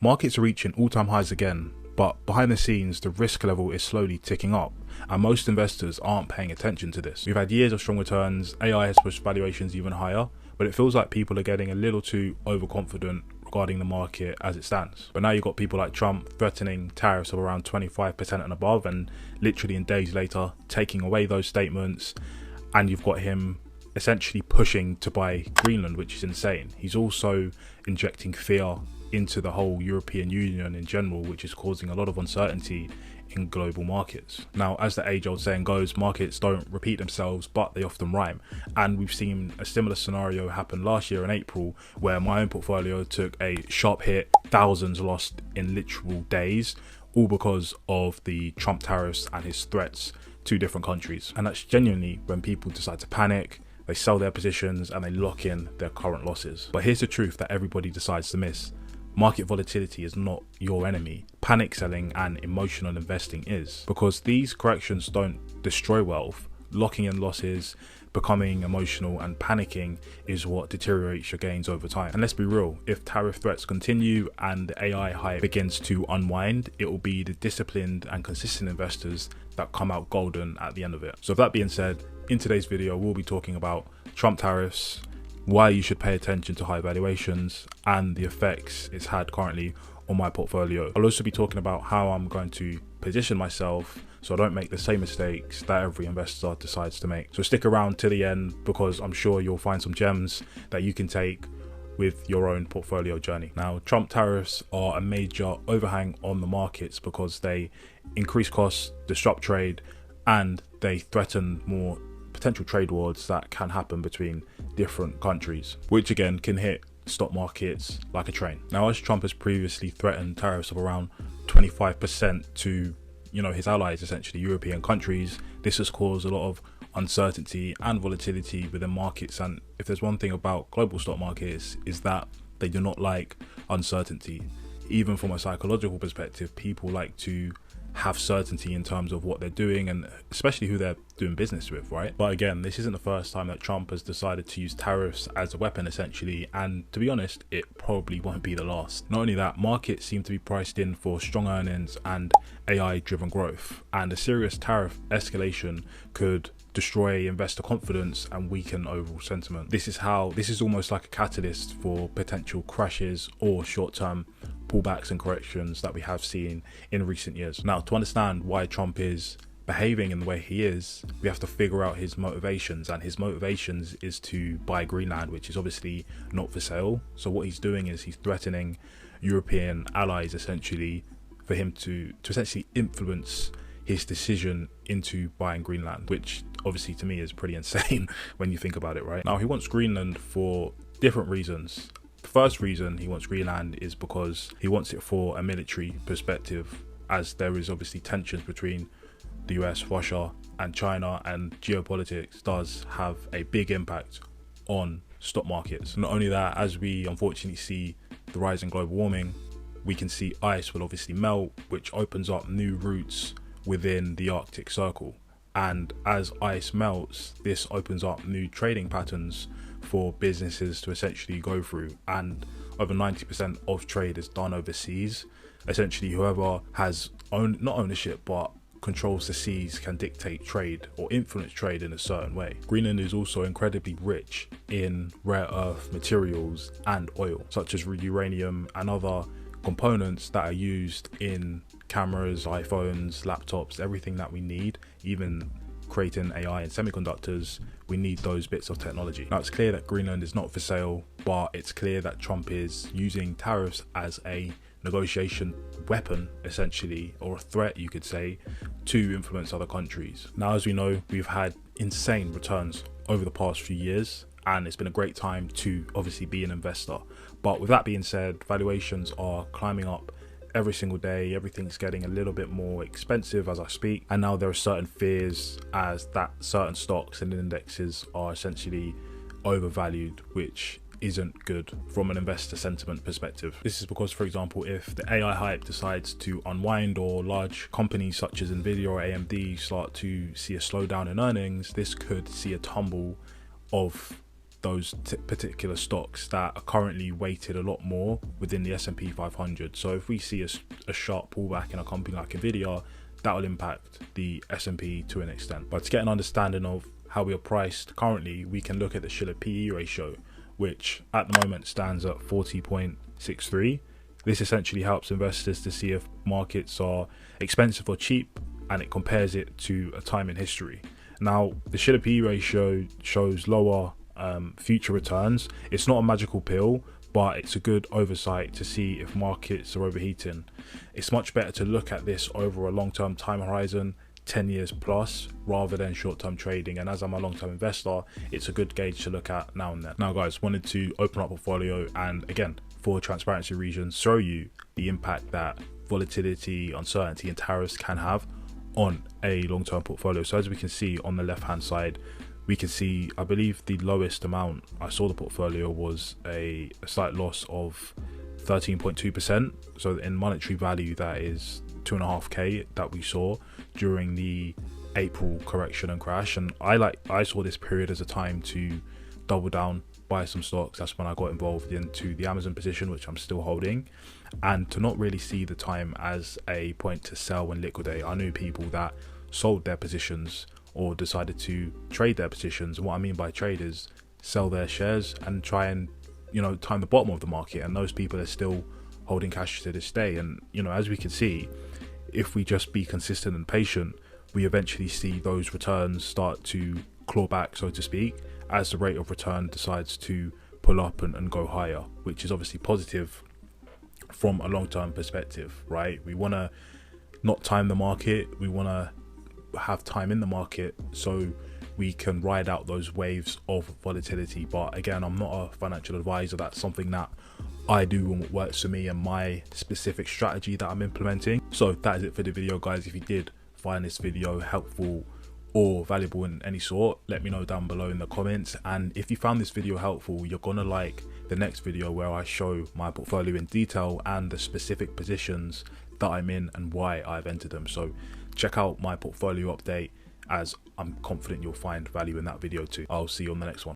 Markets are reaching all-time highs again, but behind the scenes, the risk level is slowly ticking up, and most investors aren't paying attention to this. We've had years of strong returns, AI has pushed valuations even higher, but it feels like people are getting a little too overconfident regarding the market as it stands. But now you've got people like Trump threatening tariffs of around 25% and above, and literally in days later taking away those statements, and you've got him essentially pushing to buy Greenland, which is insane. He's also injecting fear into the whole European Union in general, which is causing a lot of uncertainty in global markets. Now, as the age-old saying goes, markets don't repeat themselves, but they often rhyme. And we've seen a similar scenario happen last year in April, where my own portfolio took a sharp hit, thousands lost in literal days, all because of the Trump tariffs and his threats to different countries. And that's genuinely when people decide to panic, they sell their positions and they lock in their current losses. But here's the truth that everybody decides to miss. Market volatility is not your enemy. Panic selling and emotional investing is. Because these corrections don't destroy wealth, locking in losses, becoming emotional and panicking is what deteriorates your gains over time. And let's be real, if tariff threats continue and the AI hype begins to unwind, it will be the disciplined and consistent investors that come out golden at the end of it. So with that being said, in today's video, we'll be talking about Trump tariffs, why you should pay attention to high valuations, and the effects it's had currently on my portfolio. I'll also be talking about how I'm going to position myself so I don't make the same mistakes that every investor decides to make. So stick around to the end, because I'm sure you'll find some gems that you can take with your own portfolio journey. Now, Trump tariffs are a major overhang on the markets because they increase costs, disrupt trade, and they threaten more potential trade wars that can happen between different countries, which again can hit stock markets like a train. Now, as Trump has previously threatened tariffs of around 25% to, his allies, essentially European countries, this has caused a lot of uncertainty and volatility within markets. And if there's one thing about global stock markets, is that they do not like uncertainty. Even from a psychological perspective, people like to have certainty in terms of what they're doing, and especially who they're doing business with, right? But again, this isn't the first time that Trump has decided to use tariffs as a weapon, essentially, and to be honest, it probably won't be the last. Not only that, markets seem to be priced in for strong earnings and AI-driven growth, and a serious tariff escalation could destroy investor confidence and weaken overall sentiment. This is almost like a catalyst for potential crashes or short-term pullbacks and corrections that we have seen in recent years. Now, to understand why Trump is behaving in the way he is, we have to figure out his motivations, and his motivations is to buy Greenland, which is obviously not for sale. So what he's doing is he's threatening European allies essentially for him to essentially influence his decision into buying Greenland, which obviously to me is pretty insane when you think about it, right? Now, he wants Greenland for different reasons. The first reason he wants Greenland is because he wants it for a military perspective, as there is obviously tensions between the US, Russia and China, and geopolitics does have a big impact on stock markets. Not only that, as we unfortunately see the rise in global warming, we can see ice will obviously melt, which opens up new routes within the Arctic Circle. And as ice melts, this opens up new trading patterns for businesses to essentially go through, and over 90% of trade is done overseas. Essentially, whoever has not ownership but controls the seas can dictate trade or influence trade in a certain way. Greenland is also incredibly rich in rare earth materials and oil, such as uranium and other components that are used in cameras, iPhones, laptops, everything that we need, even creating AI and semiconductors. We need those bits of technology. Now, it's clear that Greenland is not for sale, but it's clear that Trump is using tariffs as a negotiation weapon, essentially, or a threat, you could say, to influence other countries. Now, as we know, we've had insane returns over the past few years, and it's been a great time to obviously be an investor. But with that being said, valuations are climbing up every single day. Everything's getting a little bit more expensive as I speak, and now there are certain fears as that certain stocks and indexes are essentially overvalued, which isn't good from an investor sentiment perspective. This is because, for example, if the AI hype decides to unwind, or large companies such as Nvidia or AMD start to see a slowdown in earnings, this could see a tumble of those particular stocks that are currently weighted a lot more within the S&P 500. So if we see a sharp pullback in a company like Nvidia, that will impact the S&P to an extent. But to get an understanding of how we are priced currently, we can look at the Shiller PE ratio, which at the moment stands at 40.63. This essentially helps investors to see if markets are expensive or cheap, and it compares it to a time in history. Now, the Shiller PE ratio shows lower future returns. It's not a magical pill, but it's a good oversight to see if markets are overheating. It's much better to look at this over a long-term time horizon, 10 years plus, rather than short-term trading. And as I'm a long-term investor, it's a good gauge to look at now and then. Now guys, wanted to open up a portfolio and again, for transparency reasons, show you the impact that volatility, uncertainty and tariffs can have on a long-term portfolio. So as we can see on the left-hand side, we can see, I believe the lowest amount I saw the portfolio was a slight loss of 13.2%. So in monetary value, that is 2.5k that we saw during the April correction and crash. And I saw this period as a time to double down, buy some stocks. That's when I got involved into the Amazon position, which I'm still holding, and to not really see the time as a point to sell and liquidate. I knew people that sold their positions or decided to trade their positions. And what I mean by trade is sell their shares and try and, you know, time the bottom of the market. And those people are still holding cash to this day. And, you know, as we can see, if we just be consistent and patient, we eventually see those returns start to claw back, so to speak, as the rate of return decides to pull up and go higher, which is obviously positive from a long-term perspective, right? We want to not time the market. We want to have time in the market so we can ride out those waves of volatility. But again, I'm not a financial advisor. That's something that I do and what works for me and my specific strategy that I'm implementing. So that is it for the video, guys. If you did find this video helpful or valuable in any sort, let me know down below in the comments. And if you found this video helpful, you're gonna like the next video where I show my portfolio in detail and the specific positions that I'm in and why I've entered them. So check out my portfolio update, as I'm confident you'll find value in that video too. I'll see you on the next one.